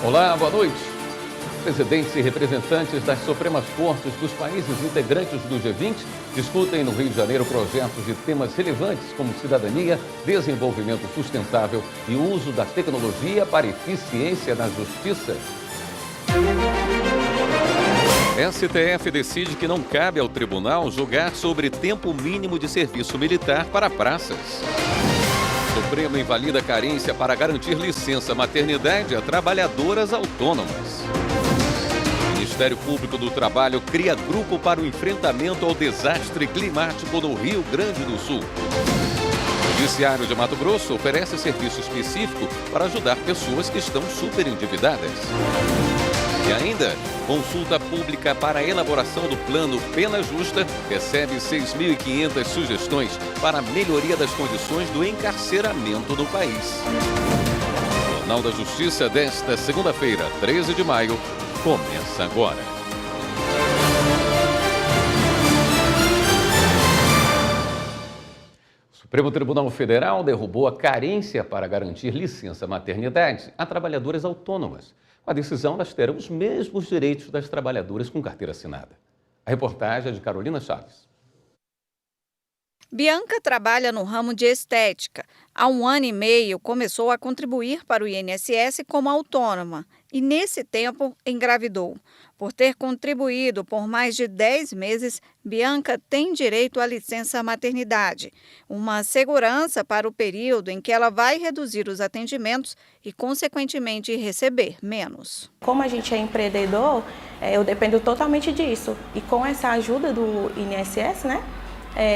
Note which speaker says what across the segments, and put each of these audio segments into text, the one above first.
Speaker 1: Olá, boa noite. Presidentes e representantes das Supremas Cortes dos países integrantes do G20 discutem no Rio de Janeiro projetos de temas relevantes como cidadania, desenvolvimento sustentável e uso da tecnologia para eficiência na justiça. STF decide que não cabe ao tribunal julgar sobre tempo mínimo de serviço militar para praças. Supremo invalida carência para garantir licença maternidade a trabalhadoras autônomas. Ministério Público do Trabalho cria grupo para o enfrentamento ao desastre climático no Rio Grande do Sul. O Judiciário de Mato Grosso oferece serviço específico para ajudar pessoas que estão superendividadas. E ainda, consulta pública para a elaboração do plano Pena Justa recebe 6.500 sugestões para a melhoria das condições do encarceramento no país. O Jornal da Justiça desta segunda-feira, 13 de maio, começa agora. O Supremo Tribunal Federal derrubou a carência para garantir licença maternidade a trabalhadoras autônomas. Com a decisão, elas terão os mesmos direitos das trabalhadoras com carteira assinada. A reportagem é de Carolina Chaves.
Speaker 2: Bianca trabalha no ramo de estética. Há 1 ano e meio, começou a contribuir para o INSS como autônoma e, nesse tempo, engravidou. Por ter contribuído por mais de 10 meses, Bianca tem direito à licença maternidade, uma segurança para o período em que ela vai reduzir os atendimentos e, consequentemente, receber menos.
Speaker 3: Como a gente é empreendedor, eu dependo totalmente disso. E com essa ajuda do INSS,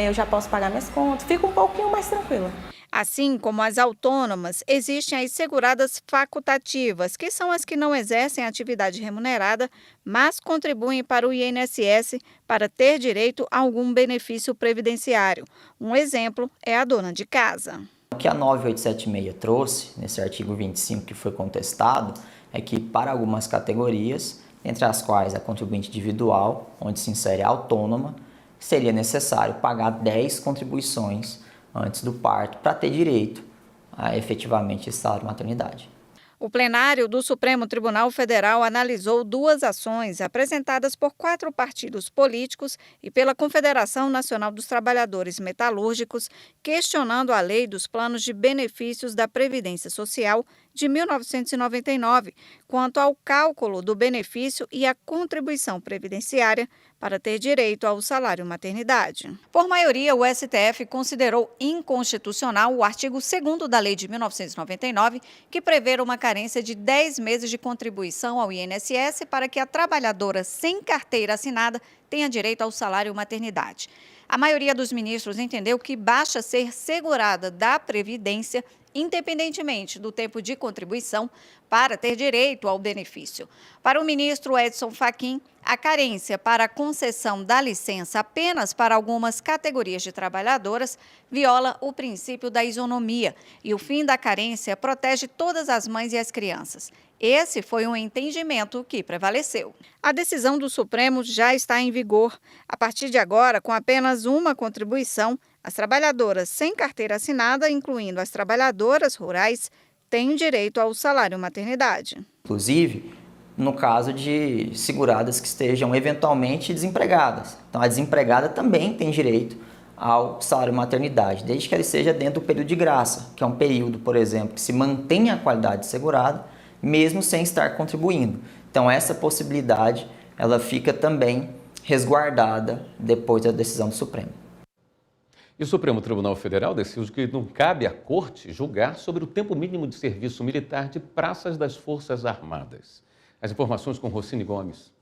Speaker 3: eu já posso pagar minhas contas, fico um pouquinho mais tranquila.
Speaker 2: Assim como as autônomas, existem as seguradas facultativas, que são as que não exercem atividade remunerada, mas contribuem para o INSS para ter direito a algum benefício previdenciário. Um exemplo é a dona de casa.
Speaker 4: O que a 9876 trouxe, nesse artigo 25 que foi contestado, é que para algumas categorias, entre as quais a contribuinte individual, onde se insere a autônoma, seria necessário pagar 10 contribuições antes do parto para ter direito a efetivamente esse salário maternidade.
Speaker 2: O plenário do Supremo Tribunal Federal analisou 2 ações apresentadas por 4 partidos políticos e pela Confederação Nacional dos Trabalhadores Metalúrgicos, questionando a lei dos planos de benefícios da Previdência Social de 1999, quanto ao cálculo do benefício e a contribuição previdenciária para ter direito ao salário maternidade. Por maioria, o STF considerou inconstitucional o artigo 2º da Lei de 1999, que prevê uma carência de 10 meses de contribuição ao INSS para que a trabalhadora sem carteira assinada tenha direito ao salário maternidade. A maioria dos ministros entendeu que basta ser segurada da Previdência, independentemente do tempo de contribuição, para ter direito ao benefício. Para o ministro Edson Fachin, a carência para a concessão da licença apenas para algumas categorias de trabalhadoras viola o princípio da isonomia e o fim da carência protege todas as mães e as crianças. Esse foi um entendimento que prevaleceu. A decisão do Supremo já está em vigor. A partir de agora, com apenas uma contribuição, as trabalhadoras sem carteira assinada, incluindo as trabalhadoras rurais, têm direito ao salário maternidade.
Speaker 4: Inclusive, no caso de seguradas que estejam eventualmente desempregadas. Então, a desempregada também tem direito ao salário maternidade, desde que ele seja dentro do período de graça, que é um período, por exemplo, que se mantém a qualidade de segurado, mesmo sem estar contribuindo. Então, essa possibilidade ela fica também resguardada depois da decisão do Supremo.
Speaker 1: E o Supremo Tribunal Federal decidiu que não cabe à Corte julgar sobre o tempo mínimo de serviço militar de praças das Forças Armadas. As informações com Rocine Gomes.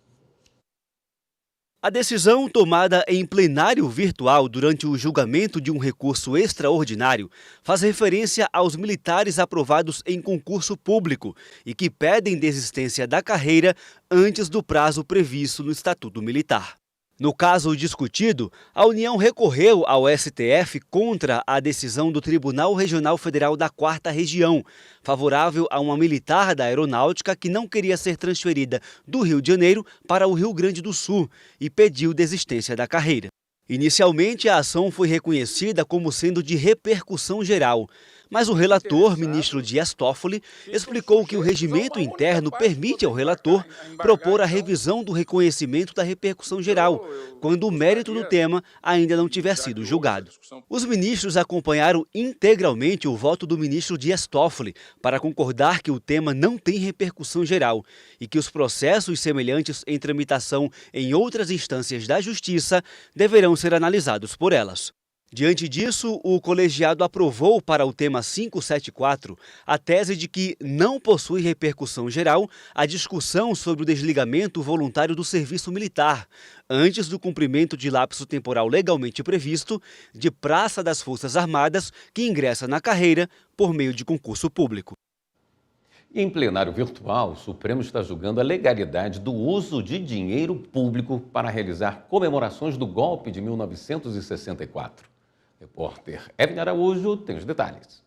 Speaker 5: A decisão tomada em plenário virtual durante o julgamento de um recurso extraordinário faz referência aos militares aprovados em concurso público e que pedem desistência da carreira antes do prazo previsto no Estatuto Militar. No caso discutido, a União recorreu ao STF contra a decisão do Tribunal Regional Federal da 4ª Região, favorável a uma militar da Aeronáutica que não queria ser transferida do Rio de Janeiro para o Rio Grande do Sul e pediu desistência da carreira. Inicialmente, a ação foi reconhecida como sendo de repercussão geral, Mas o relator, ministro Dias Toffoli, explicou que o regimento interno permite ao relator propor a revisão do reconhecimento da repercussão geral, quando o mérito do tema ainda não tiver sido julgado. Os ministros acompanharam integralmente o voto do ministro Dias Toffoli para concordar que o tema não tem repercussão geral e que os processos semelhantes em tramitação em outras instâncias da Justiça deverão ser analisados por elas. Diante disso, o colegiado aprovou para o tema 574 a tese de que não possui repercussão geral a discussão sobre o desligamento voluntário do serviço militar, antes do cumprimento de lapso temporal legalmente previsto de praça das Forças Armadas que ingressa na carreira por meio de concurso público.
Speaker 1: E em plenário virtual, o Supremo está julgando a legalidade do uso de dinheiro público para realizar comemorações do golpe de 1964. Repórter Evelyn Araújo tem os detalhes.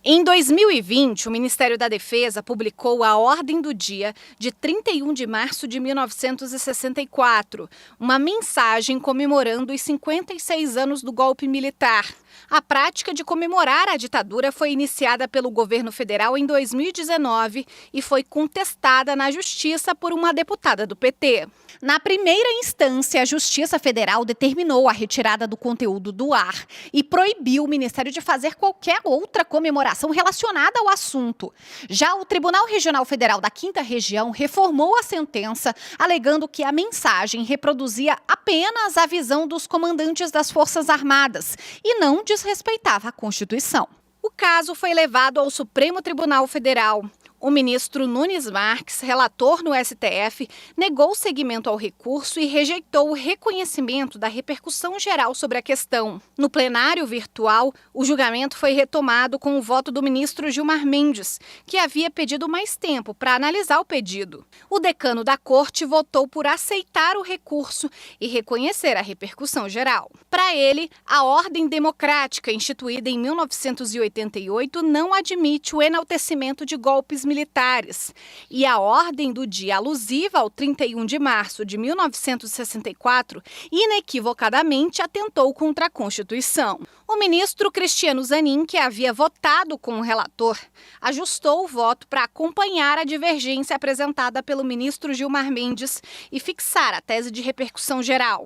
Speaker 2: Em 2020, o Ministério da Defesa publicou a Ordem do Dia de 31 de março de 1964, uma mensagem comemorando os 56 anos do golpe militar. A prática de comemorar a ditadura foi iniciada pelo governo federal em 2019 e foi contestada na Justiça por uma deputada do PT. Na primeira instância, a Justiça Federal determinou a retirada do conteúdo do ar e proibiu o Ministério de fazer qualquer outra comemoração relacionada ao assunto. Já o Tribunal Regional Federal da 5ª Região reformou a sentença, alegando que a mensagem reproduzia apenas a visão dos comandantes das Forças Armadas e não desrespeitava a Constituição. O caso foi levado ao Supremo Tribunal Federal. O ministro Nunes Marques, relator no STF, negou seguimento ao recurso e rejeitou o reconhecimento da repercussão geral sobre a questão. No plenário virtual, o julgamento foi retomado com o voto do ministro Gilmar Mendes, que havia pedido mais tempo para analisar o pedido. O decano da corte votou por aceitar o recurso e reconhecer a repercussão geral. Para ele, a ordem democrática instituída em 1988 não admite o enaltecimento de golpes militares, e a ordem do dia alusiva ao 31 de março de 1964 inequivocadamente atentou contra a Constituição. O ministro Cristiano Zanin, que havia votado com o relator, ajustou o voto para acompanhar a divergência apresentada pelo ministro Gilmar Mendes e fixar a tese de repercussão geral.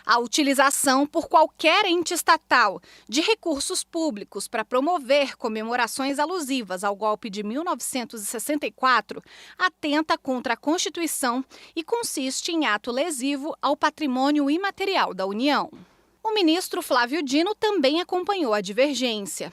Speaker 2: A utilização por qualquer ente estatal de recursos públicos para promover comemorações alusivas ao golpe de 1964 atenta contra a Constituição e consiste em ato lesivo ao patrimônio imaterial da União. O ministro Flávio Dino também acompanhou a divergência.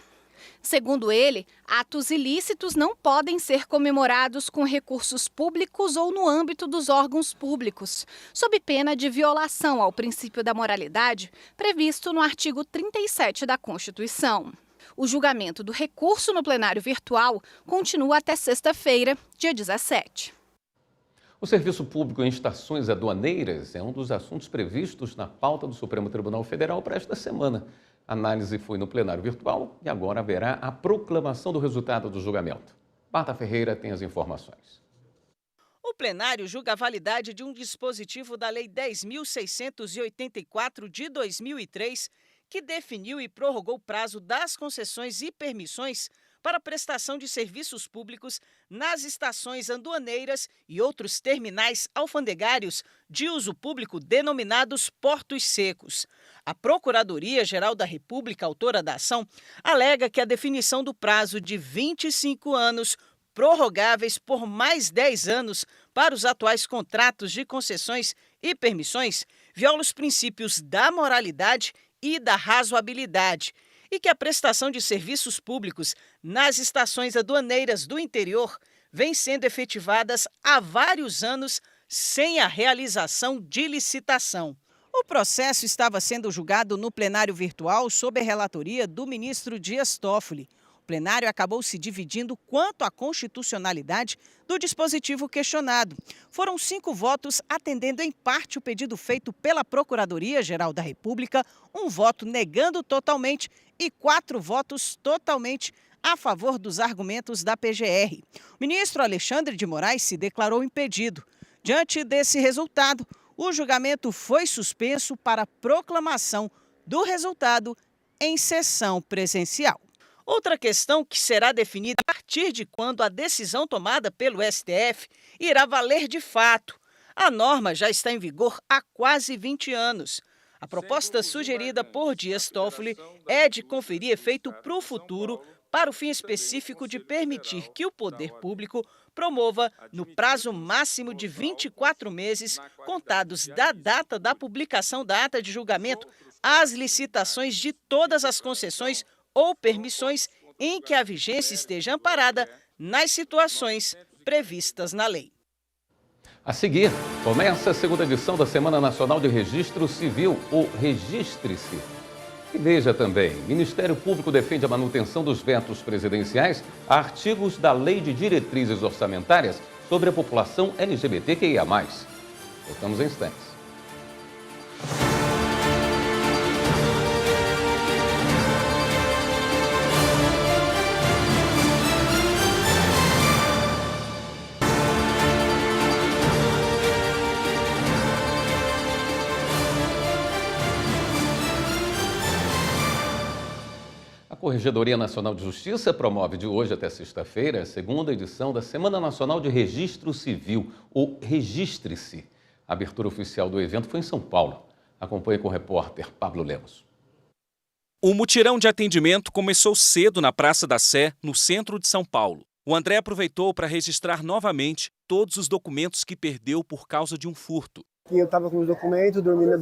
Speaker 2: Segundo ele, atos ilícitos não podem ser comemorados com recursos públicos ou no âmbito dos órgãos públicos, sob pena de violação ao princípio da moralidade previsto no artigo 37 da Constituição. O julgamento do recurso no plenário virtual continua até sexta-feira, dia 17.
Speaker 1: O serviço público em estações aduaneiras é um dos assuntos previstos na pauta do Supremo Tribunal Federal para esta semana. A análise foi no plenário virtual e agora haverá a proclamação do resultado do julgamento. Marta Ferreira tem as informações.
Speaker 6: O plenário julga a validade de um dispositivo da Lei 10.684 de 2003, que definiu e prorrogou o prazo das concessões e permissões para prestação de serviços públicos nas estações aduaneiras e outros terminais alfandegários de uso público denominados portos secos. A Procuradoria-Geral da República, autora da ação, alega que a definição do prazo de 25 anos, prorrogáveis por mais 10 anos para os atuais contratos de concessões e permissões, viola os princípios da moralidade e da razoabilidade, e que a prestação de serviços públicos nas estações aduaneiras do interior vem sendo efetivadas há vários anos sem a realização de licitação. O processo estava sendo julgado no plenário virtual sob a relatoria do ministro Dias Toffoli. O plenário acabou se dividindo quanto à constitucionalidade do dispositivo questionado. Foram 5 votos atendendo em parte o pedido feito pela Procuradoria-Geral da República, 1 voto negando totalmente e 4 votos totalmente a favor dos argumentos da PGR. O ministro Alexandre de Moraes se declarou impedido. Diante desse resultado, o julgamento foi suspenso para proclamação do resultado em sessão presencial. Outra questão que será definida a partir de quando a decisão tomada pelo STF irá valer de fato. A norma já está em vigor há quase 20 anos. A proposta sugerida por Dias Toffoli é de conferir efeito para o futuro, para o fim específico de permitir que o poder público promova, no prazo máximo de 24 meses, contados da data da publicação da ata de julgamento, as licitações de todas as concessões ou permissões em que a vigência esteja amparada nas situações previstas na lei.
Speaker 1: A seguir, começa a segunda edição da Semana Nacional de Registro Civil, o Registre-se. E veja também, o Ministério Público defende a manutenção dos vetos presidenciais a artigos da Lei de Diretrizes Orçamentárias sobre a população LGBTQIA+. Voltamos em instantes. A Corregedoria Nacional de Justiça promove de hoje até sexta-feira a segunda edição da Semana Nacional de Registro Civil, o Registre-se. A abertura oficial do evento foi em São Paulo. Acompanhe com o repórter Pablo Lemos.
Speaker 7: O mutirão de atendimento começou cedo na Praça da Sé, no centro de São Paulo. O André aproveitou para registrar novamente todos os documentos que perdeu por causa de um furto.
Speaker 8: Eu estava com os documentos, dormindo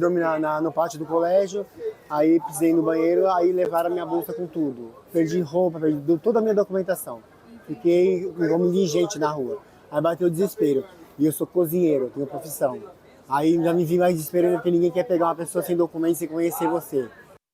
Speaker 8: no pátio do colégio, aí precisei ir no banheiro, aí levaram a minha bolsa com tudo. Perdi roupa, perdi toda a minha documentação. Fiquei como indigente na rua. Aí bateu o desespero. E eu sou cozinheiro, tenho profissão. Aí já me vi mais desesperado porque ninguém quer pegar uma pessoa sem documento sem conhecer você.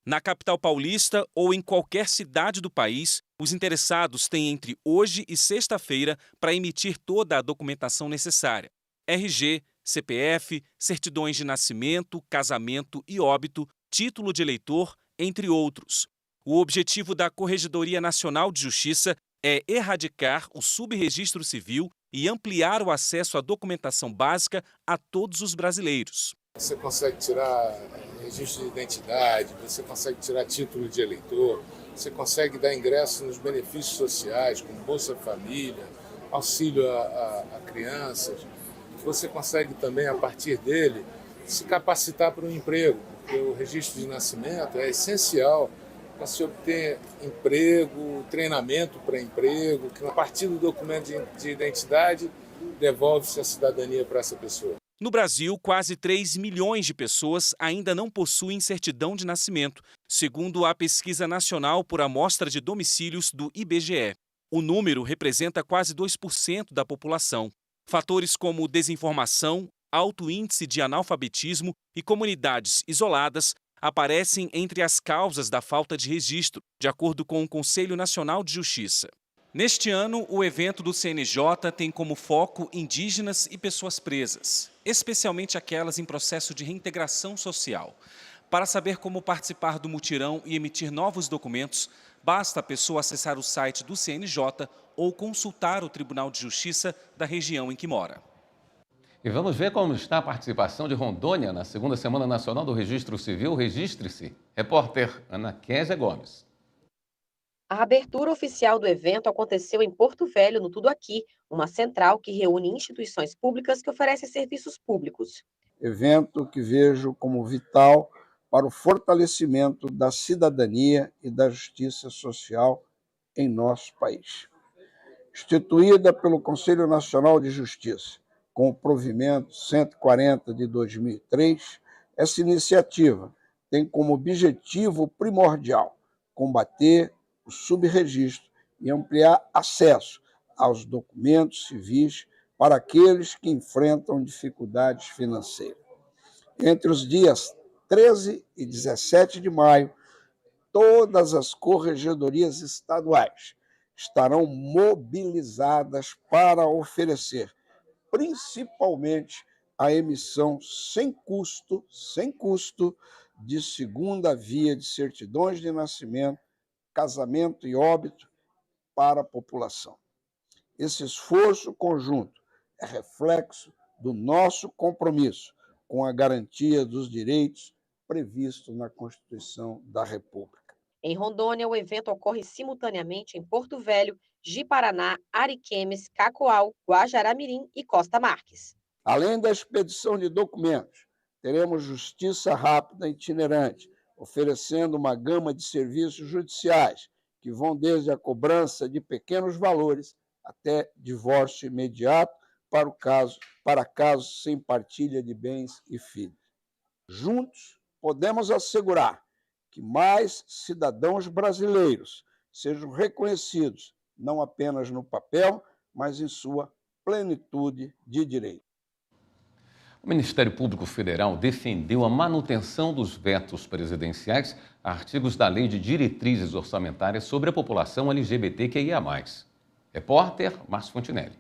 Speaker 7: Na capital paulista ou em qualquer cidade do país, os interessados têm entre hoje e sexta-feira para emitir toda a documentação necessária. RG, CPF, certidões de nascimento, casamento e óbito, título de eleitor, entre outros. O objetivo da Corregedoria Nacional de Justiça é erradicar o subregistro civil e ampliar o acesso à documentação básica a todos os brasileiros.
Speaker 9: Você consegue tirar registro de identidade, você consegue tirar título de eleitor, você consegue dar ingresso nos benefícios sociais, como Bolsa Família, auxílio a crianças. Você consegue também, a partir dele, se capacitar para um emprego, porque o registro de nascimento é essencial para se obter emprego, treinamento para emprego, que a partir do documento de identidade devolve-se a cidadania para essa pessoa.
Speaker 7: No Brasil, quase 3 milhões de pessoas ainda não possuem certidão de nascimento, segundo a Pesquisa Nacional por Amostra de Domicílios do IBGE. O número representa quase 2% da população. Fatores como desinformação, alto índice de analfabetismo e comunidades isoladas aparecem entre as causas da falta de registro, de acordo com o Conselho Nacional de Justiça. Neste ano, o evento do CNJ tem como foco indígenas e pessoas presas, especialmente aquelas em processo de reintegração social. Para saber como participar do mutirão e emitir novos documentos, basta a pessoa acessar o site do CNJ ou consultar o Tribunal de Justiça da região em que mora.
Speaker 1: E vamos ver como está a participação de Rondônia na segunda Semana Nacional do Registro Civil, Registre-se. Repórter Ana Kézia Gomes.
Speaker 10: A abertura oficial do evento aconteceu em Porto Velho, no Tudo Aqui, uma central que reúne instituições públicas que oferecem serviços públicos.
Speaker 11: Evento que vejo como vital para o fortalecimento da cidadania e da justiça social em nosso país. Instituída pelo Conselho Nacional de Justiça, com o provimento 140 de 2003, essa iniciativa tem como objetivo primordial combater o subregistro e ampliar acesso aos documentos civis para aqueles que enfrentam dificuldades financeiras. Entre os dias 13 e 17 de maio, todas as corregedorias estaduais estarão mobilizadas para oferecer, principalmente, a emissão sem custo, de segunda via de certidões de nascimento, casamento e óbito para a população. Esse esforço conjunto é reflexo do nosso compromisso com a garantia dos direitos previstos na Constituição da República.
Speaker 10: Em Rondônia, o evento ocorre simultaneamente em Porto Velho, Ji-Paraná, Ariquemes, Cacoal, Guajará-Mirim e Costa Marques.
Speaker 11: Além da expedição de documentos, teremos justiça rápida e itinerante, oferecendo uma gama de serviços judiciais, que vão desde a cobrança de pequenos valores até divórcio imediato para casos sem partilha de bens e filhos. Juntos, podemos assegurar que mais cidadãos brasileiros sejam reconhecidos, não apenas no papel, mas em sua plenitude de direito.
Speaker 1: O Ministério Público Federal defendeu a manutenção dos vetos presidenciais a artigos da Lei de Diretrizes Orçamentárias sobre a população LGBTQIA+. Repórter Márcio Fontinelli.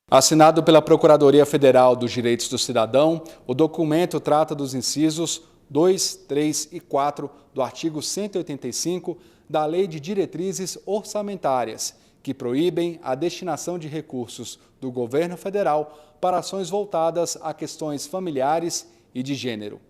Speaker 12: Assinado pela Procuradoria Federal dos Direitos do Cidadão, o documento trata dos incisos 2, 3 e 4 do artigo 185 da Lei de Diretrizes Orçamentárias, que proíbem a destinação de recursos do governo federal para ações voltadas a questões familiares e de gênero.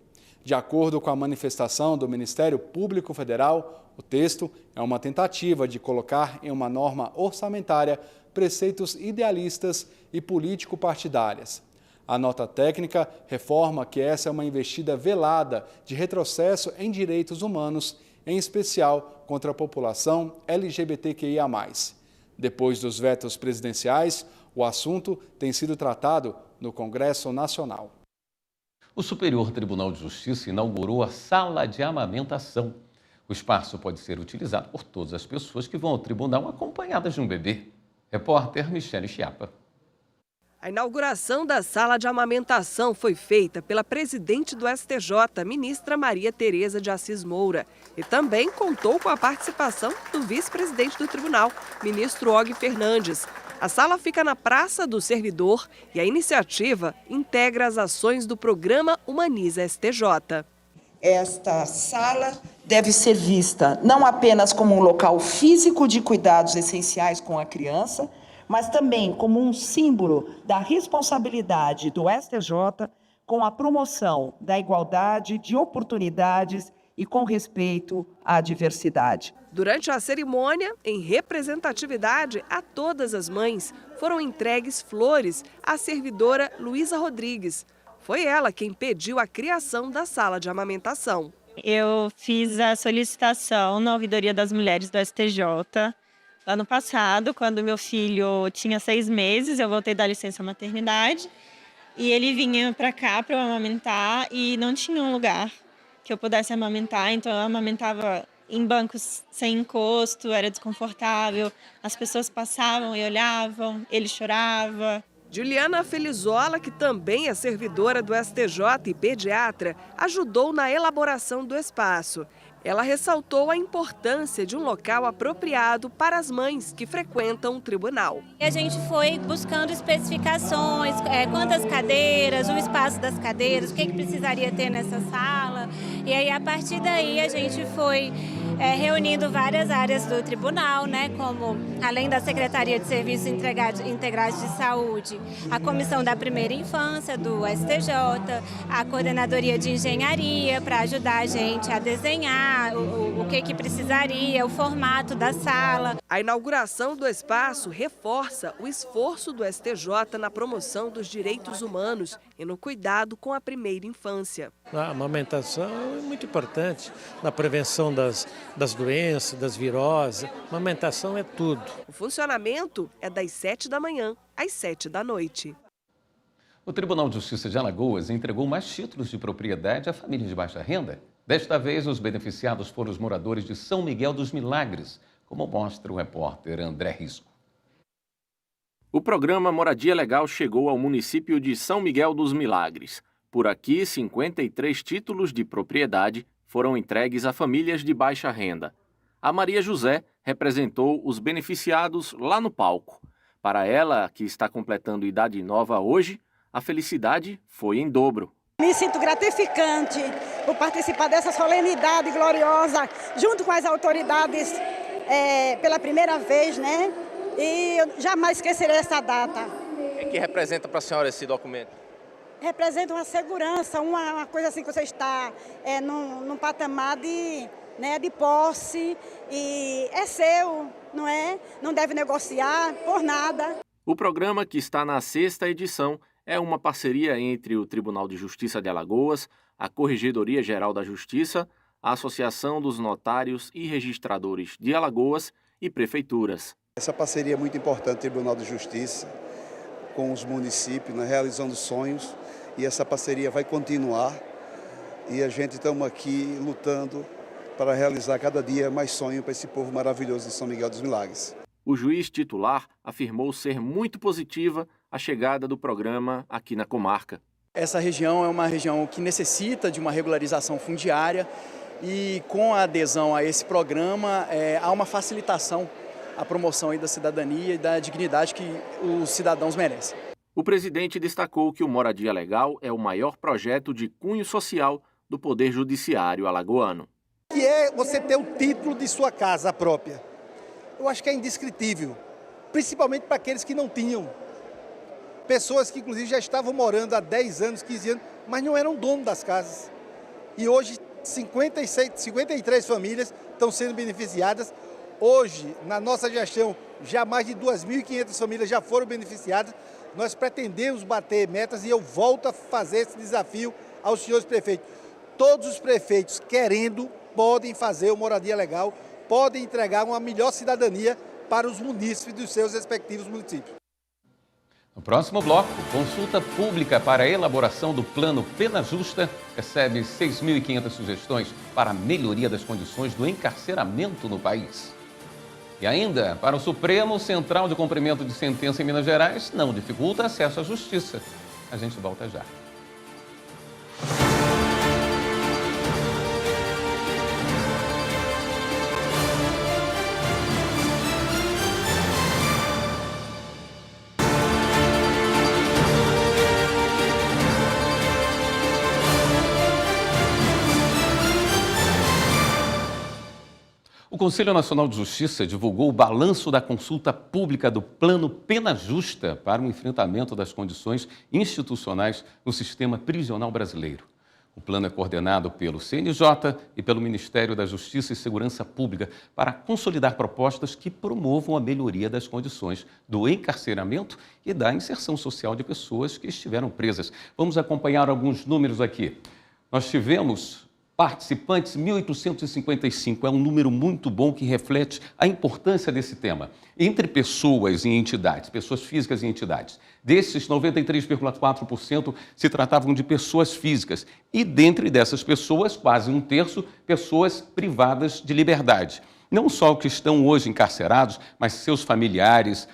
Speaker 12: De acordo com a manifestação do Ministério Público Federal, o texto é uma tentativa de colocar em uma norma orçamentária preceitos idealistas e político-partidárias. A nota técnica reforma que essa é uma investida velada de retrocesso em direitos humanos, em especial contra a população LGBTQIA+. Depois dos vetos presidenciais, o assunto tem sido tratado no Congresso Nacional.
Speaker 1: O Superior Tribunal de Justiça inaugurou a sala de amamentação. O espaço pode ser utilizado por todas as pessoas que vão ao tribunal acompanhadas de um bebê. Repórter Michele Chiapa.
Speaker 13: A inauguração da sala de amamentação foi feita pela presidente do STJ, ministra Maria Tereza de Assis Moura, e também contou com a participação do vice-presidente do tribunal, ministro Og Fernandes. A sala fica na Praça do Servidor e a iniciativa integra as ações do programa Humaniza STJ.
Speaker 14: Esta sala deve ser vista não apenas como um local físico de cuidados essenciais com a criança, mas também como um símbolo da responsabilidade do STJ com a promoção da igualdade de oportunidades e com respeito à diversidade.
Speaker 13: Durante a cerimônia, em representatividade a todas as mães, foram entregues flores à servidora Luísa Rodrigues. Foi ela quem pediu a criação da sala de amamentação.
Speaker 15: Eu fiz a solicitação na Ouvidoria das Mulheres do STJ. Ano passado, quando meu filho tinha 6 meses, eu voltei da licença maternidade e ele vinha para cá para eu amamentar e não tinha um lugar que eu pudesse amamentar, então eu amamentava em bancos sem encosto, era desconfortável, as pessoas passavam e olhavam, ele chorava.
Speaker 13: Juliana Felizola, que também é servidora do STJ e pediatra, ajudou na elaboração do espaço. Ela ressaltou a importância de um local apropriado para as mães que frequentam o tribunal.
Speaker 16: A gente foi buscando especificações, quantas cadeiras, o espaço das cadeiras, o que precisaria ter nessa sala. E aí, a partir daí, a gente foi reunindo várias áreas do tribunal, né, como, além da Secretaria de Serviços Integrados de Saúde, a Comissão da Primeira Infância do STJ, a Coordenadoria de Engenharia, para ajudar a gente a desenhar o que precisaria, o formato da sala.
Speaker 13: A inauguração do espaço reforça o esforço do STJ na promoção dos direitos humanos e no cuidado com a primeira infância.
Speaker 17: A amamentação é muito importante na prevenção das doenças, das viroses. A amamentação é tudo.
Speaker 13: O funcionamento é das 7 da manhã às 7 da noite.
Speaker 1: O Tribunal de Justiça de Alagoas entregou mais títulos de propriedade a famílias de baixa renda. Desta vez, os beneficiados foram os moradores de São Miguel dos Milagres, como mostra o repórter André Risco.
Speaker 18: O programa Moradia Legal chegou ao município de São Miguel dos Milagres. Por aqui, 53 títulos de propriedade foram entregues a famílias de baixa renda. A Maria José representou os beneficiados lá no palco. Para ela, que está completando idade nova hoje, a felicidade foi em dobro.
Speaker 19: Me sinto gratificante por participar dessa solenidade gloriosa, junto com as autoridades pela primeira vez, né? E eu jamais esquecerei essa data.
Speaker 18: O que representa para a senhora esse documento?
Speaker 19: Representa uma segurança, uma coisa assim que você está num patamar de né, de posse, e é seu, não é? Não deve negociar por nada.
Speaker 18: O programa, que está na 6ª edição, é uma parceria entre o Tribunal de Justiça de Alagoas, a Corregedoria Geral da Justiça, a Associação dos Notários e Registradores de Alagoas e prefeituras.
Speaker 20: Essa parceria é muito importante, Tribunal de Justiça, com os municípios, realizando sonhos, e essa parceria vai continuar, e a gente estamos aqui lutando para realizar cada dia mais sonho para esse povo maravilhoso de São Miguel dos Milagres.
Speaker 18: O juiz titular afirmou ser muito positiva a chegada do programa aqui na comarca.
Speaker 21: Essa região é uma região que necessita de uma regularização fundiária e com a adesão a esse programa há uma facilitação à promoção aí da cidadania e da dignidade que os cidadãos merecem.
Speaker 18: O presidente destacou que o Moradia Legal é o maior projeto de cunho social do Poder Judiciário alagoano.
Speaker 22: Que é você ter o título de sua casa própria. Eu acho que é indescritível, principalmente para aqueles que não tinham. Pessoas que, inclusive, já estavam morando há 10 anos, 15 anos, mas não eram donos das casas. E hoje, 53 famílias estão sendo beneficiadas. Hoje, na nossa gestão, já mais de 2.500 famílias já foram beneficiadas. Nós pretendemos bater metas e eu volto a fazer esse desafio aos senhores prefeitos. Todos os prefeitos, querendo, podem fazer o Moradia Legal, podem entregar uma melhor cidadania para os munícipes dos seus respectivos municípios.
Speaker 1: No próximo bloco, consulta pública para a elaboração do Plano Pena Justa recebe 6.500 sugestões para a melhoria das condições do encarceramento no país. E ainda, para o Supremo, Central de Cumprimento de Sentença em Minas Gerais não dificulta acesso à justiça. A gente volta já. O Conselho Nacional de Justiça divulgou o balanço da consulta pública do Plano Pena Justa para o enfrentamento das condições institucionais no sistema prisional brasileiro. O plano é coordenado pelo CNJ e pelo Ministério da Justiça e Segurança Pública para consolidar propostas que promovam a melhoria das condições do encarceramento e da inserção social de pessoas que estiveram presas. Vamos acompanhar alguns números aqui. Nós tivemos participantes, 1.855, é um número muito bom que reflete a importância desse tema. Entre pessoas e entidades, pessoas físicas e entidades, desses 93,4% se tratavam de pessoas físicas e dentre dessas pessoas, quase um terço, pessoas privadas de liberdade. Não só os que estão hoje encarcerados, mas seus familiares,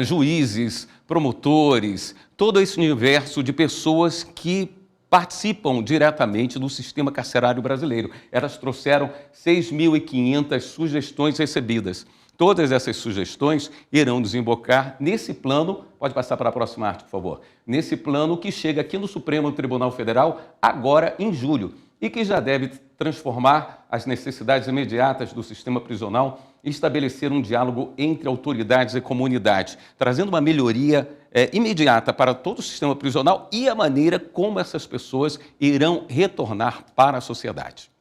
Speaker 1: juízes, promotores, todo esse universo de pessoas que participam diretamente do sistema carcerário brasileiro. Elas trouxeram 6.500 sugestões recebidas. Todas essas sugestões irão desembocar nesse plano, pode passar para a próxima arte, por favor, nesse plano que chega aqui no Supremo Tribunal Federal agora em julho e que já deve transformar as necessidades imediatas do sistema prisional e estabelecer um diálogo entre autoridades e comunidade, trazendo uma melhoria imediata para todo o sistema prisional e a maneira como essas pessoas irão retornar para a sociedade.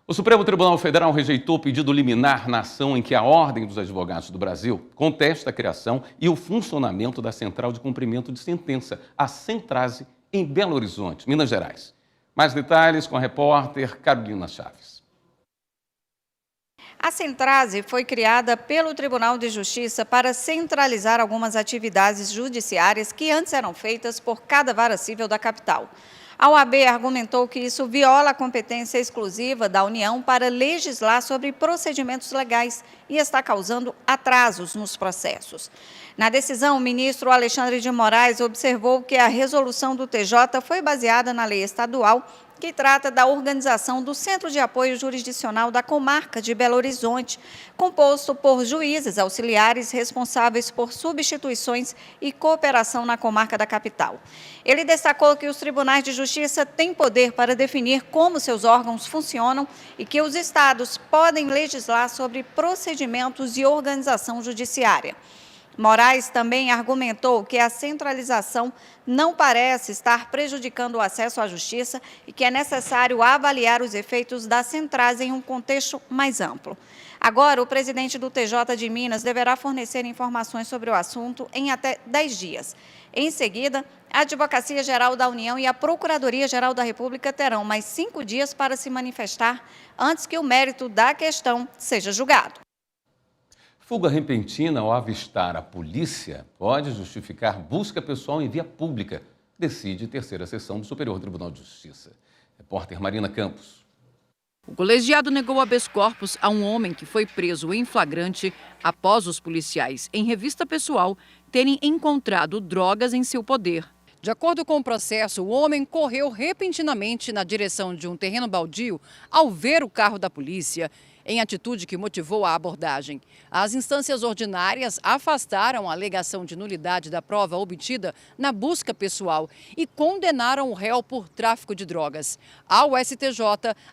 Speaker 1: O Supremo Tribunal Federal rejeitou o pedido liminar na ação em que a Ordem dos Advogados do Brasil contesta a criação e o funcionamento da Central de Cumprimento de Sentença, a Centrase, em Belo Horizonte, Minas Gerais. Mais detalhes com a repórter Carolina Chaves.
Speaker 2: A Centrase foi criada pelo Tribunal de Justiça para centralizar algumas atividades judiciárias que antes eram feitas por cada vara civil da capital. A OAB argumentou que isso viola a competência exclusiva da União para legislar sobre procedimentos legais e está causando atrasos nos processos. Na decisão, o ministro Alexandre de Moraes observou que a resolução do TJ foi baseada na lei estadual que trata da organização do Centro de Apoio Jurisdicional da Comarca de Belo Horizonte, composto por juízes auxiliares responsáveis por substituições e cooperação na comarca da capital. Ele destacou que os tribunais de justiça têm poder para definir como seus órgãos funcionam e que os estados podem legislar sobre procedimentos e organização judiciária. Moraes também argumentou que a centralização não parece estar prejudicando o acesso à justiça e que é necessário avaliar os efeitos das centrais em um contexto mais amplo. Agora, o presidente do TJ de Minas deverá fornecer informações sobre o assunto em até 10 dias. Em seguida, a Advocacia Geral da União e a Procuradoria-Geral da República terão mais 5 dias para se manifestar antes que o mérito da questão seja julgado.
Speaker 1: Fuga repentina ao avistar a polícia pode justificar busca pessoal em via pública, decide terceira sessão do Superior Tribunal de Justiça. Repórter Marina Campos.
Speaker 3: O colegiado negou habeas corpus a um homem que foi preso em flagrante após os policiais, em revista pessoal, terem encontrado drogas em seu poder. De acordo com o processo, o homem correu repentinamente na direção de um terreno baldio ao ver o carro da polícia, em atitude que motivou a abordagem. As instâncias ordinárias afastaram a alegação de nulidade da prova obtida na busca pessoal e condenaram o réu por tráfico de drogas. Ao STJ,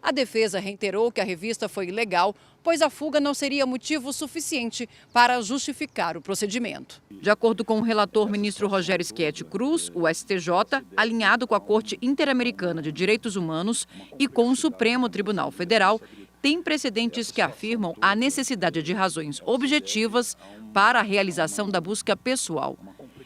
Speaker 3: a defesa reiterou que a revista foi ilegal, pois a fuga não seria motivo suficiente para justificar o procedimento. De acordo com o relator ministro Rogério Schetti Cruz, o STJ, alinhado com a Corte Interamericana de Direitos Humanos e com o Supremo Tribunal Federal, tem precedentes que afirmam a necessidade de razões objetivas para a realização da busca pessoal.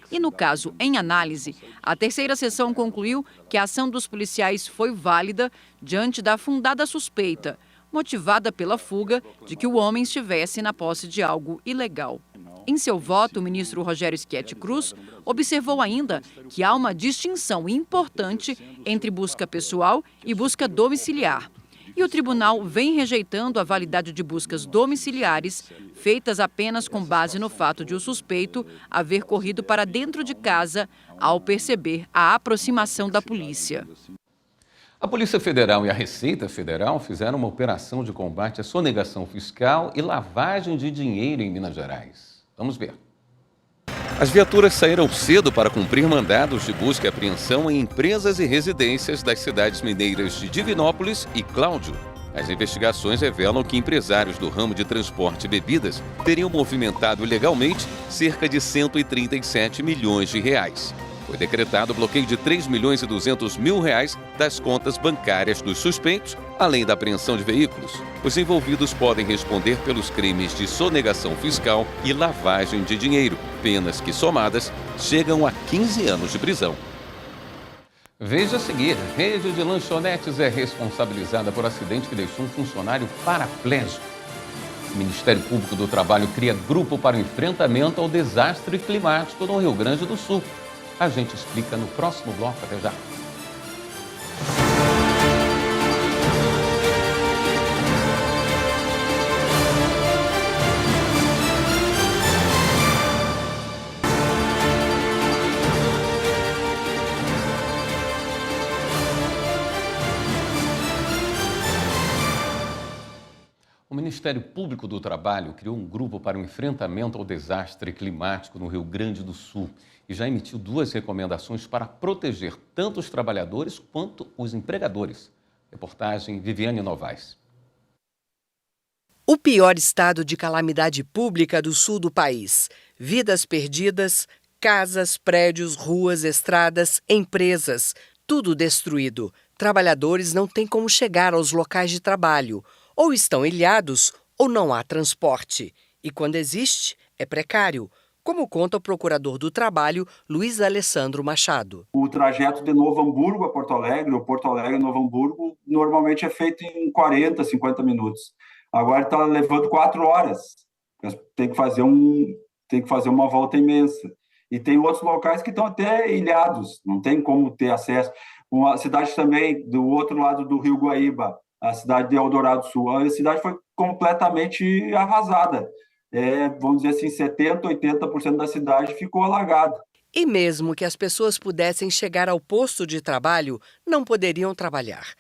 Speaker 3: E no caso em análise, a terceira sessão concluiu que a ação dos policiais foi válida diante da fundada suspeita, motivada pela fuga de que o homem estivesse na posse de algo ilegal. Em seu voto, o ministro Rogério Schetti Cruz observou ainda que há uma distinção importante entre busca pessoal e busca domiciliar. E o tribunal vem rejeitando a validade de buscas domiciliares feitas apenas com base no fato de o suspeito haver corrido para dentro de casa ao perceber a aproximação da polícia.
Speaker 1: A Polícia Federal e a Receita Federal fizeram uma operação de combate à sonegação fiscal e lavagem de dinheiro em Minas Gerais. Vamos ver. As viaturas saíram cedo para cumprir mandados de busca e apreensão em empresas e residências das cidades mineiras de Divinópolis e Cláudio. As investigações revelam que empresários do ramo de transporte e bebidas teriam movimentado ilegalmente cerca de 137 milhões de reais. Foi decretado o bloqueio de 3 milhões e 200 mil reais das contas bancárias dos suspeitos, além da apreensão de veículos. Os envolvidos podem responder pelos crimes de sonegação fiscal e lavagem de dinheiro, penas que, somadas, chegam a 15 anos de prisão. Veja a seguir, rede de lanchonetes é responsabilizada por acidente que deixou um funcionário paraplégico. O Ministério Público do Trabalho cria grupo para o enfrentamento ao desastre climático no Rio Grande do Sul. A gente explica no próximo bloco. Até já. O Ministério Público do Trabalho criou um grupo para o enfrentamento ao desastre climático no Rio Grande do Sul e já emitiu 2 recomendações para proteger tanto os trabalhadores quanto os empregadores. Reportagem Viviane Novaes.
Speaker 4: O pior estado de calamidade pública do sul do país. Vidas perdidas, casas, prédios, ruas, estradas, empresas, tudo destruído. Trabalhadores não têm como chegar aos locais de trabalho. Ou estão ilhados ou não há transporte. E quando existe, é precário, como conta o procurador do Trabalho, Luiz Alessandro Machado.
Speaker 23: O trajeto de Novo Hamburgo a Porto Alegre, ou Porto Alegre a Novo Hamburgo, normalmente é feito em 40, 50 minutos. Agora está levando 4 horas. Tem que fazer uma volta imensa. E tem outros locais que estão até ilhados, não tem como ter acesso. Uma cidade também do outro lado do Rio Guaíba, a cidade de Eldorado Sul, a cidade foi completamente arrasada. Vamos dizer assim, 70%, 80% da cidade ficou alagada.
Speaker 4: E mesmo que as pessoas pudessem chegar ao posto de trabalho, não poderiam trabalhar.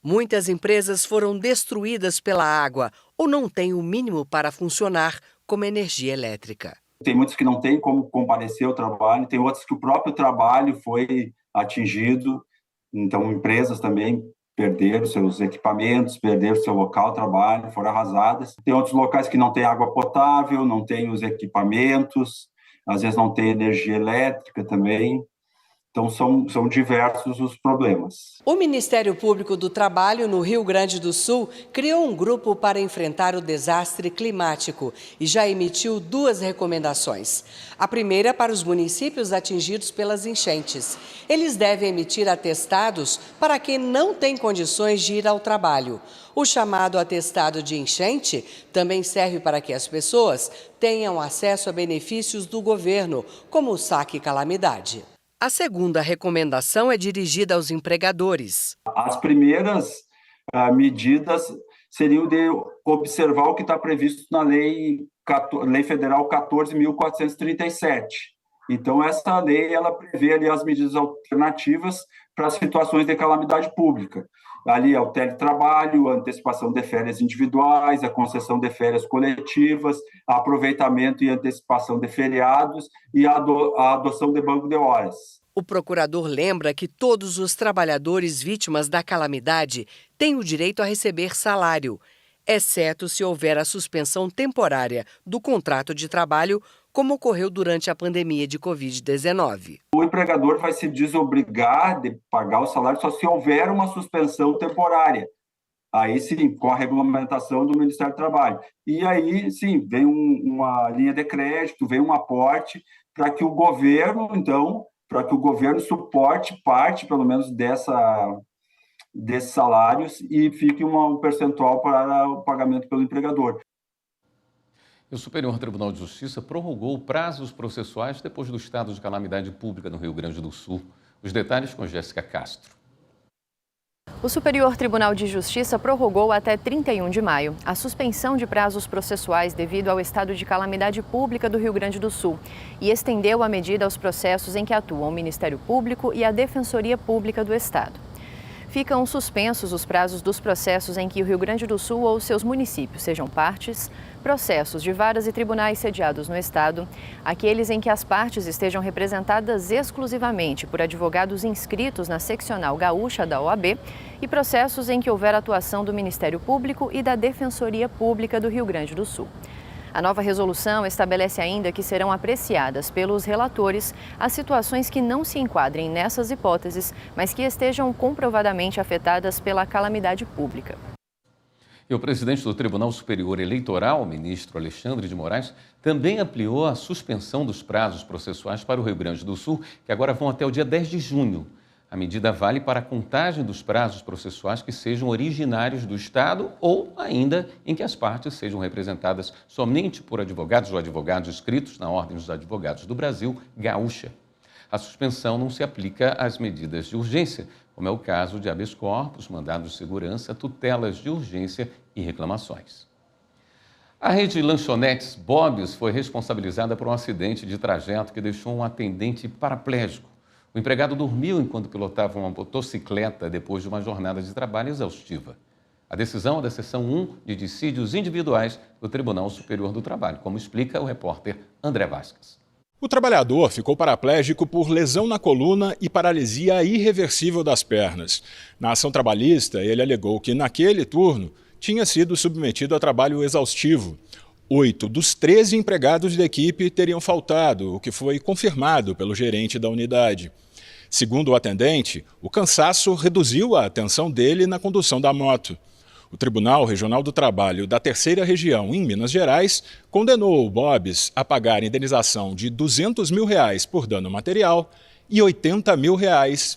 Speaker 4: Muitas empresas foram destruídas pela água ou não têm o mínimo para funcionar, como energia elétrica.
Speaker 23: Tem muitos que não têm como comparecer ao trabalho, tem outros que o próprio trabalho foi atingido, então empresas também perderam seus equipamentos, perderam seu local de trabalho, foram arrasadas. Tem outros locais que não têm água potável, não têm os equipamentos, às vezes não tem energia elétrica também. Então, são diversos os problemas.
Speaker 4: O Ministério Público do Trabalho, no Rio Grande do Sul, criou um grupo para enfrentar o desastre climático e já emitiu 2 recomendações. A primeira para os municípios atingidos pelas enchentes. Eles devem emitir atestados para quem não tem condições de ir ao trabalho. O chamado atestado de enchente também serve para que as pessoas tenham acesso a benefícios do governo, como o saque calamidade. A segunda recomendação é dirigida aos empregadores.
Speaker 23: As primeiras medidas seriam de observar o que está previsto na Lei Federal 14.437. Então, essa lei ela prevê ali as medidas alternativas para situações de calamidade pública. Ali é o teletrabalho, a antecipação de férias individuais, a concessão de férias coletivas, aproveitamento e antecipação de feriados e a adoção de banco de horas.
Speaker 4: O procurador lembra que todos os trabalhadores vítimas da calamidade têm o direito a receber salário, exceto se houver a suspensão temporária do contrato de trabalho, como ocorreu durante a pandemia de Covid-19.
Speaker 23: O empregador vai se desobrigar de pagar o salário só se houver uma suspensão temporária. Aí sim, com a regulamentação do Ministério do Trabalho. E aí sim, vem uma linha de crédito, vem um aporte para que o governo, então, suporte parte, pelo menos, desses salários e fique um percentual para o pagamento pelo empregador.
Speaker 1: O Superior Tribunal de Justiça prorrogou prazos processuais depois do estado de calamidade pública no Rio Grande do Sul. Os detalhes com Jéssica Castro.
Speaker 5: O Superior Tribunal de Justiça prorrogou até 31 de maio a suspensão de prazos processuais devido ao estado de calamidade pública do Rio Grande do Sul e estendeu a medida aos processos em que atuam o Ministério Público e a Defensoria Pública do Estado. Ficam suspensos os prazos dos processos em que o Rio Grande do Sul ou seus municípios sejam partes, processos de varas e tribunais sediados no Estado, aqueles em que as partes estejam representadas exclusivamente por advogados inscritos na seccional gaúcha da OAB e processos em que houver atuação do Ministério Público e da Defensoria Pública do Rio Grande do Sul. A nova resolução estabelece ainda que serão apreciadas pelos relatores as situações que não se enquadrem nessas hipóteses, mas que estejam comprovadamente afetadas pela calamidade pública.
Speaker 1: E o presidente do Tribunal Superior Eleitoral, o ministro Alexandre de Moraes, também ampliou a suspensão dos prazos processuais para o Rio Grande do Sul, que agora vão até o dia 10 de junho. A medida vale para a contagem dos prazos processuais que sejam originários do Estado ou ainda em que as partes sejam representadas somente por advogados ou advogados inscritos na Ordem dos Advogados do Brasil, gaúcha. A suspensão não se aplica às medidas de urgência, como é o caso de habeas corpus, mandados de segurança, tutelas de urgência e reclamações. A rede de lanchonetes Bob's foi responsabilizada por um acidente de trajeto que deixou um atendente paraplégico. O empregado dormiu enquanto pilotava uma motocicleta depois de uma jornada de trabalho exaustiva. A decisão é da seção 1 de dissídios individuais do Tribunal Superior do Trabalho, como explica o repórter André Vasquez.
Speaker 6: O trabalhador ficou paraplégico por lesão na coluna e paralisia irreversível das pernas. Na ação trabalhista, ele alegou que naquele turno tinha sido submetido a trabalho exaustivo. 8 dos 13 empregados da equipe teriam faltado, o que foi confirmado pelo gerente da unidade. Segundo o atendente, o cansaço reduziu a atenção dele na condução da moto. O Tribunal Regional do Trabalho da Terceira Região, em Minas Gerais, condenou o Bob's a pagar indenização de R$ 200 mil por dano material e R$ 80 mil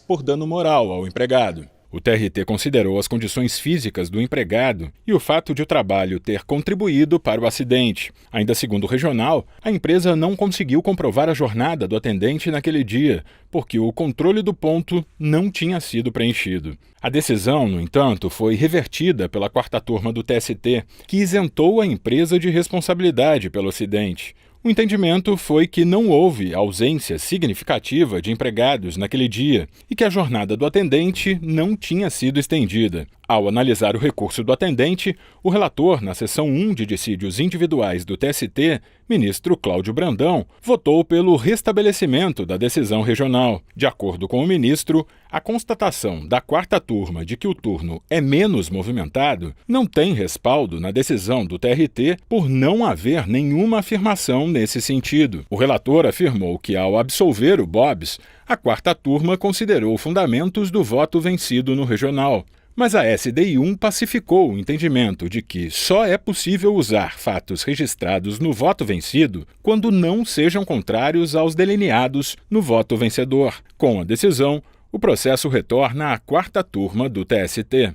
Speaker 6: por dano moral ao empregado. O TRT considerou as condições físicas do empregado e o fato de o trabalho ter contribuído para o acidente. Ainda segundo o regional, a empresa não conseguiu comprovar a jornada do atendente naquele dia, porque o controle do ponto não tinha sido preenchido. A decisão, no entanto, foi revertida pela 4ª turma do TST, que isentou a empresa de responsabilidade pelo acidente. O entendimento foi que não houve ausência significativa de empregados naquele dia e que a jornada do atendente não tinha sido estendida. Ao analisar o recurso do atendente, o relator, na seção 1 de dissídios individuais do TST, ministro Cláudio Brandão, votou pelo restabelecimento da decisão regional. De acordo com o ministro, a constatação da 4ª turma de que o turno é menos movimentado não tem respaldo na decisão do TRT por não haver nenhuma afirmação nesse sentido. O relator afirmou que, ao absolver o Bobs, a 4ª turma considerou fundamentos do voto vencido no regional. Mas a SDI1 pacificou o entendimento de que só é possível usar fatos registrados no voto vencido quando não sejam contrários aos delineados no voto vencedor. Com a decisão, o processo retorna à 4ª turma do TST.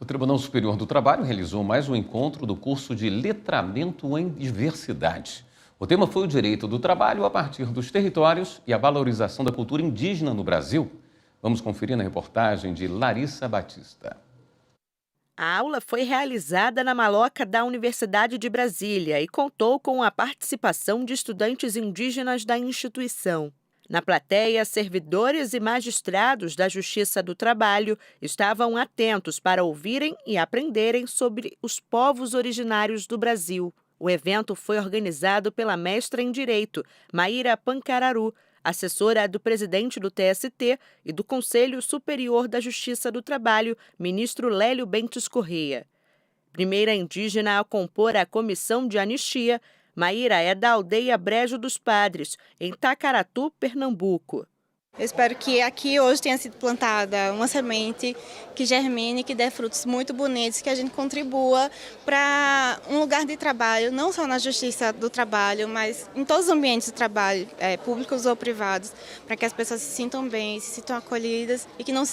Speaker 1: O Tribunal Superior do Trabalho realizou mais um encontro do curso de Letramento em Diversidade. O tema foi o direito do trabalho a partir dos territórios e a valorização da cultura indígena no Brasil. Vamos conferir na reportagem de Larissa Batista.
Speaker 7: A aula foi realizada na Maloca da Universidade de Brasília e contou com a participação de estudantes indígenas da instituição. Na plateia, servidores e magistrados da Justiça do Trabalho estavam atentos para ouvirem e aprenderem sobre os povos originários do Brasil. O evento foi organizado pela mestra em Direito, Maíra Pancararu, assessora do presidente do TST e do Conselho Superior da Justiça do Trabalho, ministro Lélio Bentes Corrêa. Primeira indígena a compor a comissão de anistia, Maíra é da aldeia Brejo dos Padres, em Tacaratu, Pernambuco.
Speaker 8: Eu espero que aqui hoje tenha sido plantada uma semente que germine, que dê frutos muito bonitos, que a gente contribua para um lugar de trabalho, não só na Justiça do Trabalho, mas em todos os ambientes de trabalho, públicos ou privados, para que as pessoas se sintam bem, se sintam acolhidas e que não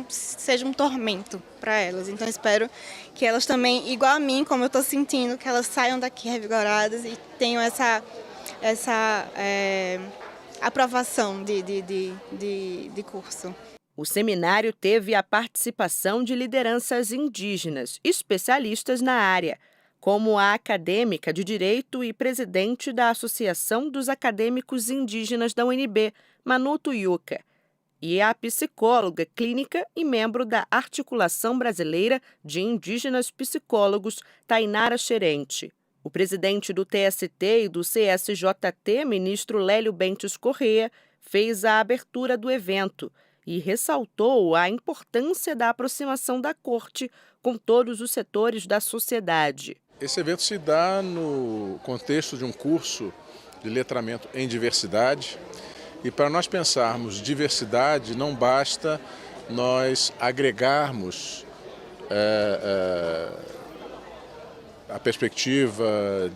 Speaker 8: seja um tormento para elas. Então espero que elas também, igual a mim, como eu estou sentindo, que elas saiam daqui revigoradas e tenham essa aprovação de curso.
Speaker 7: O seminário teve a participação de lideranças indígenas, especialistas na área, como a acadêmica de Direito e presidente da Associação dos Acadêmicos Indígenas da UNB, Manu Tuyuca, e a psicóloga clínica e membro da Articulação Brasileira de Indígenas Psicólogos, Tainara Xerente. O presidente do TST e do CSJT, ministro Lélio Bentes Corrêa, fez a abertura do evento e ressaltou a importância da aproximação da Corte com todos os setores da sociedade.
Speaker 9: Esse evento se dá no contexto de um curso de letramento em diversidade. E para nós pensarmos diversidade, não basta nós agregarmos a perspectiva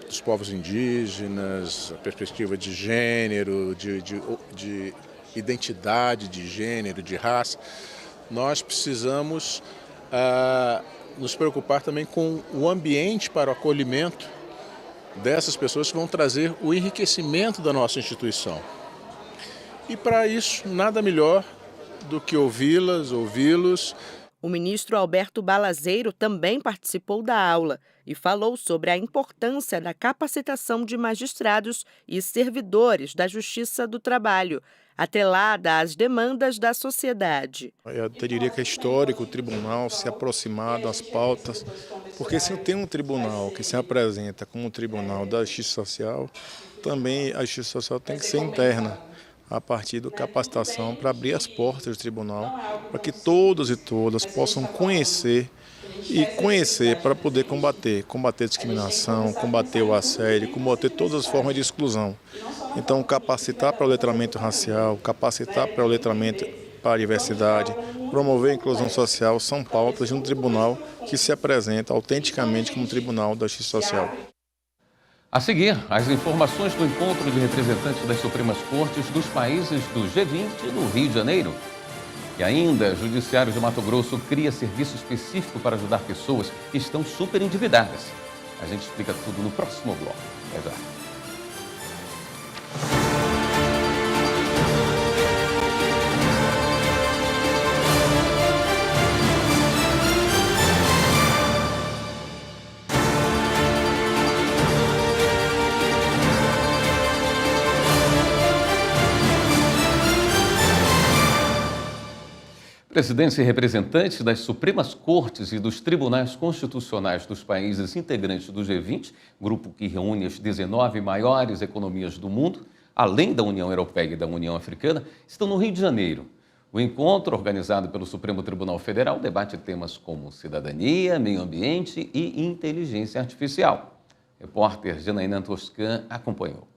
Speaker 9: dos povos indígenas, a perspectiva de gênero, de identidade de gênero, de raça. Nós precisamos nos preocupar também com o ambiente para o acolhimento dessas pessoas que vão trazer o enriquecimento da nossa instituição. E para isso, nada melhor do que ouvi-los.
Speaker 7: O ministro Alberto Balazeiro também participou da aula e falou sobre a importância da capacitação de magistrados e servidores da Justiça do Trabalho, atrelada às demandas da sociedade.
Speaker 24: Eu diria que é histórico o tribunal se aproximar das pautas, porque se tem um tribunal que se apresenta como um tribunal da Justiça Social, também a Justiça Social tem que ser interna, a partir da capacitação para abrir as portas do tribunal, para que todos e todas possam conhecer para poder combater a discriminação, combater o assédio, combater todas as formas de exclusão. Então, capacitar para o letramento racial, capacitar para o letramento para a diversidade, promover a inclusão social são pautas de um tribunal que se apresenta autenticamente como tribunal da Justiça Social.
Speaker 1: A seguir, as informações do encontro de representantes das Supremas Cortes dos países do G20 no Rio de Janeiro. E ainda, o Judiciário de Mato Grosso cria serviço específico para ajudar pessoas que estão super endividadas. A gente explica tudo no próximo bloco. Até já. Presidentes e representantes das Supremas Cortes e dos Tribunais Constitucionais dos países integrantes do G20, grupo que reúne as 19 maiores economias do mundo, além da União Europeia e da União Africana, estão no Rio de Janeiro. O encontro, organizado pelo Supremo Tribunal Federal, debate temas como cidadania, meio ambiente e inteligência artificial. O repórter Janaína Toscan acompanhou.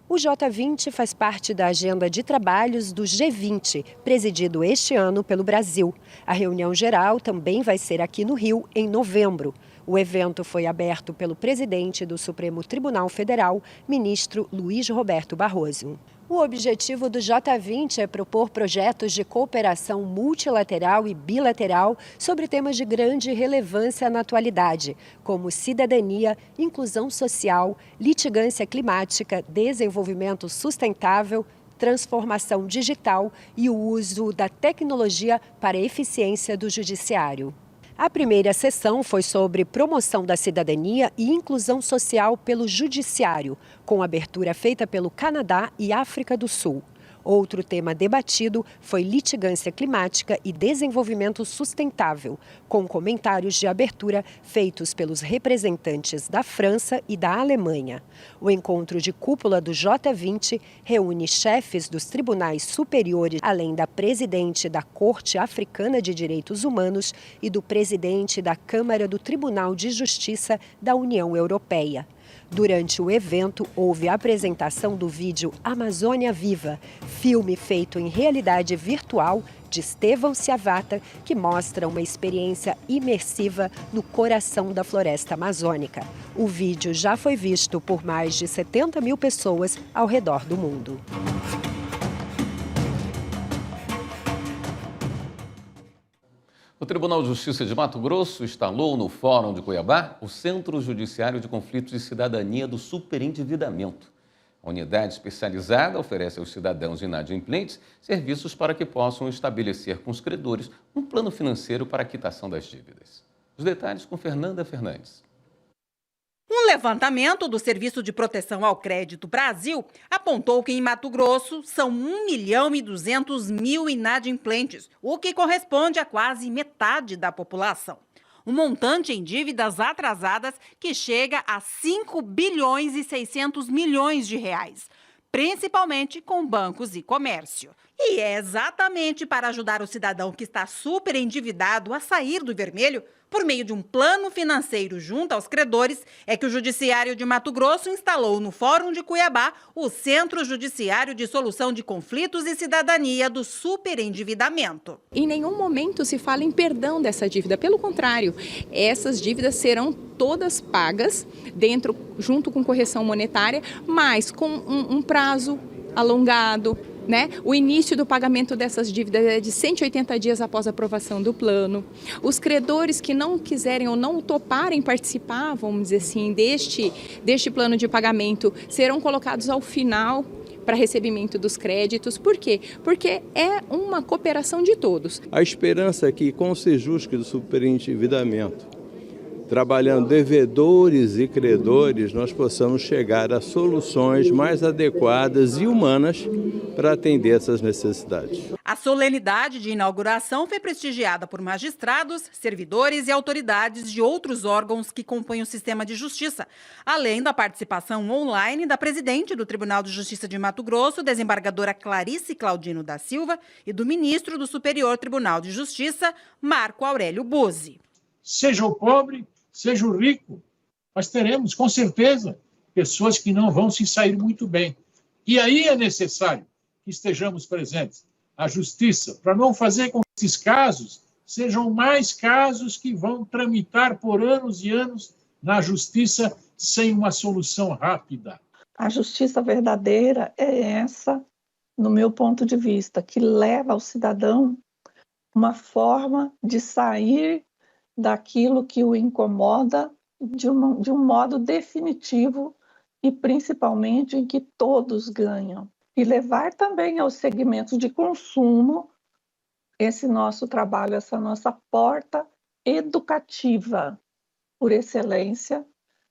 Speaker 10: O J20 faz parte da agenda de trabalhos do G20, presidido este ano pelo Brasil. A reunião geral também vai ser aqui no Rio, em novembro. O evento foi aberto pelo presidente do Supremo Tribunal Federal, ministro Luiz Roberto Barroso. O objetivo do J20 é propor projetos de cooperação multilateral e bilateral sobre temas de grande relevância na atualidade, como cidadania, inclusão social, litigância climática, desenvolvimento sustentável, transformação digital e o uso da tecnologia para a eficiência do judiciário. A primeira sessão foi sobre promoção da cidadania e inclusão social pelo judiciário, com abertura feita pelo Canadá e África do Sul. Outro tema debatido foi litigância climática e desenvolvimento sustentável, com comentários de abertura feitos pelos representantes da França e da Alemanha. O encontro de cúpula do J20 reúne chefes dos tribunais superiores, além da presidente da Corte Africana de Direitos Humanos e do presidente da Câmara do Tribunal de Justiça da União Europeia. Durante o evento, houve a apresentação do vídeo Amazônia Viva, filme feito em realidade virtual de Estevão Ciavata, que mostra uma experiência imersiva no coração da floresta amazônica. O vídeo já foi visto por mais de 70 mil pessoas ao redor do mundo.
Speaker 1: O Tribunal de Justiça de Mato Grosso instalou no Fórum de Cuiabá o Centro Judiciário de Conflitos de Cidadania do Superendividamento. A unidade especializada oferece aos cidadãos inadimplentes serviços para que possam estabelecer com os credores um plano financeiro para a quitação das dívidas. Os detalhes com Fernanda Fernandes.
Speaker 11: Um levantamento do Serviço de Proteção ao Crédito Brasil apontou que em Mato Grosso são 1.200.000 inadimplentes, o que corresponde a quase metade da população. Um montante em dívidas atrasadas que chega a 5 bilhões e 600 milhões de reais, principalmente com bancos e comércio. E é exatamente para ajudar o cidadão que está super endividado a sair do vermelho, por meio de um plano financeiro junto aos credores, é que o Judiciário de Mato Grosso instalou no Fórum de Cuiabá o Centro Judiciário de Solução de Conflitos e Cidadania do Superendividamento.
Speaker 12: Em nenhum momento se fala em perdão dessa dívida, pelo contrário, essas dívidas serão todas pagas junto com correção monetária, mas com um prazo alongado. O início do pagamento dessas dívidas é de 180 dias após a aprovação do plano. Os credores que não quiserem ou não toparem participar, vamos dizer assim, deste plano de pagamento, serão colocados ao final para recebimento dos créditos. Por quê? Porque é uma cooperação de todos.
Speaker 14: A esperança é que, com o Sejusc do superendividamento, trabalhando devedores e credores, nós possamos chegar a soluções mais adequadas e humanas para atender essas necessidades.
Speaker 11: A solenidade de inauguração foi prestigiada por magistrados, servidores e autoridades de outros órgãos que compõem o sistema de justiça, além da participação online da presidente do Tribunal de Justiça de Mato Grosso, desembargadora Clarice Claudino da Silva, e do ministro do Superior Tribunal de Justiça, Marco Aurélio Buzzi.
Speaker 25: Seja o pobre, seja o rico, nós teremos, com certeza, pessoas que não vão se sair muito bem. E aí é necessário que estejamos presentes. A justiça, para não fazer com que esses casos sejam mais casos que vão tramitar por anos e anos na justiça sem uma solução rápida.
Speaker 26: A justiça verdadeira é essa, no meu ponto de vista, que leva ao cidadão uma forma de sair daquilo que o incomoda de um modo definitivo e principalmente em que todos ganham. E levar também aos segmentos de consumo esse nosso trabalho, essa nossa porta educativa por excelência,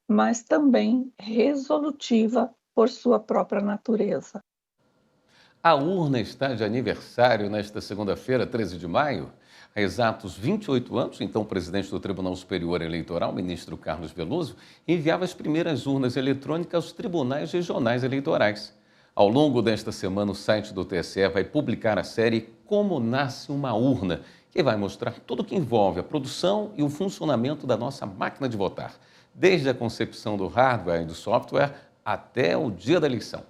Speaker 26: mas também resolutiva por sua própria natureza.
Speaker 1: A urna está de aniversário nesta segunda-feira, 13 de maio. Há exatos 28 anos, então o presidente do Tribunal Superior Eleitoral, ministro Carlos Veloso, enviava as primeiras urnas eletrônicas aos tribunais regionais eleitorais. Ao longo desta semana, o site do TSE vai publicar a série Como Nasce uma Urna, que vai mostrar tudo o que envolve a produção e o funcionamento da nossa máquina de votar, desde a concepção do hardware e do software até o dia da eleição.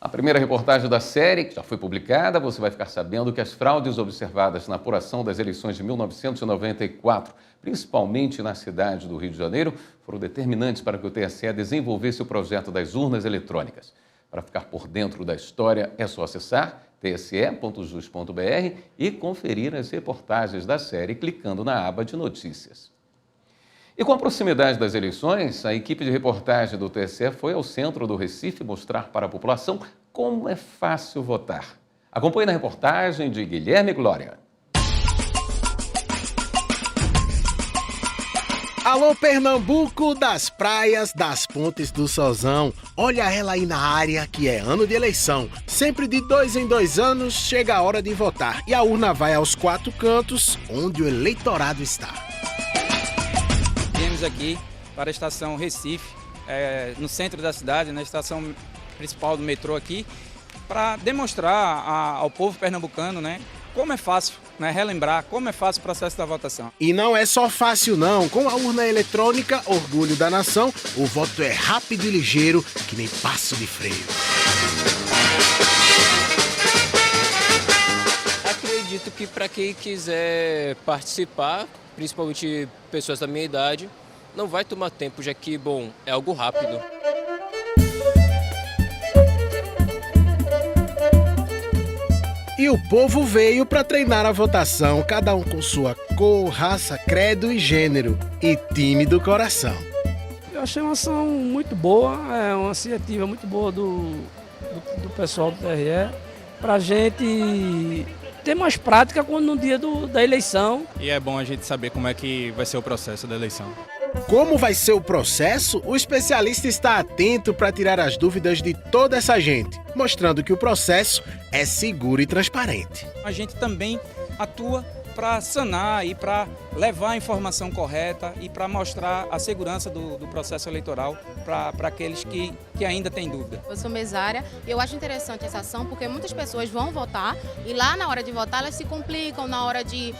Speaker 1: A primeira reportagem da série, que já foi publicada, você vai ficar sabendo que as fraudes observadas na apuração das eleições de 1994, principalmente na cidade do Rio de Janeiro, foram determinantes para que o TSE desenvolvesse o projeto das urnas eletrônicas. Para ficar por dentro da história, é só acessar tse.jus.br e conferir as reportagens da série clicando na aba de notícias. E com a proximidade das eleições, a equipe de reportagem do TSE foi ao centro do Recife mostrar para a população como é fácil votar. Acompanhe na reportagem de Guilherme Glória.
Speaker 13: Alô, Pernambuco, das praias, das pontes do Sozão. Olha ela aí na área, que é ano de eleição. Sempre de 2 em 2 anos chega a hora de votar e a urna vai aos 4 cantos, onde o eleitorado está.
Speaker 15: Viemos aqui para a estação Recife, no centro da cidade, na estação principal do metrô aqui, para demonstrar ao povo pernambucano, como é fácil, relembrar como é fácil o processo da votação.
Speaker 13: E não é só fácil não, com a urna eletrônica, orgulho da nação, o voto é rápido e ligeiro, que nem passo de freio.
Speaker 16: Acredito que para quem quiser participar, principalmente pessoas da minha idade, não vai tomar tempo, já que, é algo rápido.
Speaker 13: E o povo veio para treinar a votação, cada um com sua cor, raça, credo e gênero, e time do coração.
Speaker 17: Eu achei uma ação muito boa, uma iniciativa muito boa do pessoal do TRE, para a gente ter mais prática no dia da eleição.
Speaker 19: E é bom a gente saber como é que vai ser o processo da eleição.
Speaker 13: Como vai ser o processo? O especialista está atento para tirar as dúvidas de toda essa gente, mostrando que o processo é seguro e transparente.
Speaker 15: A gente também atua para sanar e para levar a informação correta e para mostrar a segurança do processo eleitoral para aqueles que ainda têm dúvida.
Speaker 20: Eu sou mesária e eu acho interessante essa ação porque muitas pessoas vão votar e lá na hora de votar elas se complicam na hora de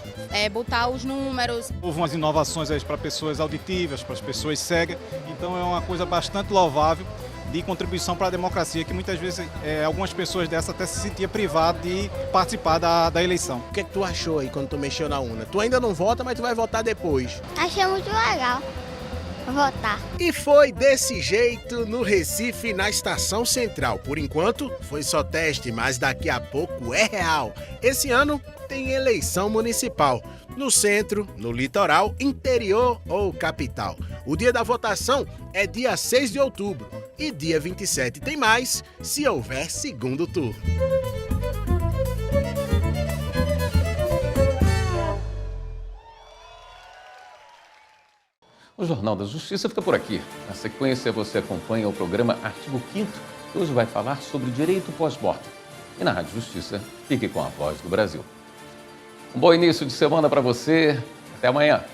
Speaker 20: botar os números.
Speaker 19: Houve umas inovações para pessoas auditivas, para as pessoas cegas, então é uma coisa bastante louvável de contribuição para a democracia, que muitas vezes algumas pessoas dessas até se sentiam privadas de participar da eleição.
Speaker 13: O que é que tu achou aí quando tu mexeu na urna? Tu ainda não vota, mas tu vai votar depois.
Speaker 27: Achei muito legal votar.
Speaker 13: E foi desse jeito no Recife, na Estação Central. Por enquanto, foi só teste, mas daqui a pouco é real. Esse ano tem eleição municipal. No centro, no litoral, interior ou capital. O dia da votação é dia 6 de outubro e dia 27 tem mais, se houver segundo turno.
Speaker 1: O Jornal da Justiça fica por aqui. Na sequência, você acompanha o programa Artigo 5º, que hoje vai falar sobre direito pós-mortem. E na Rádio Justiça, fique com a Voz do Brasil. Um bom início de semana para você. Até amanhã.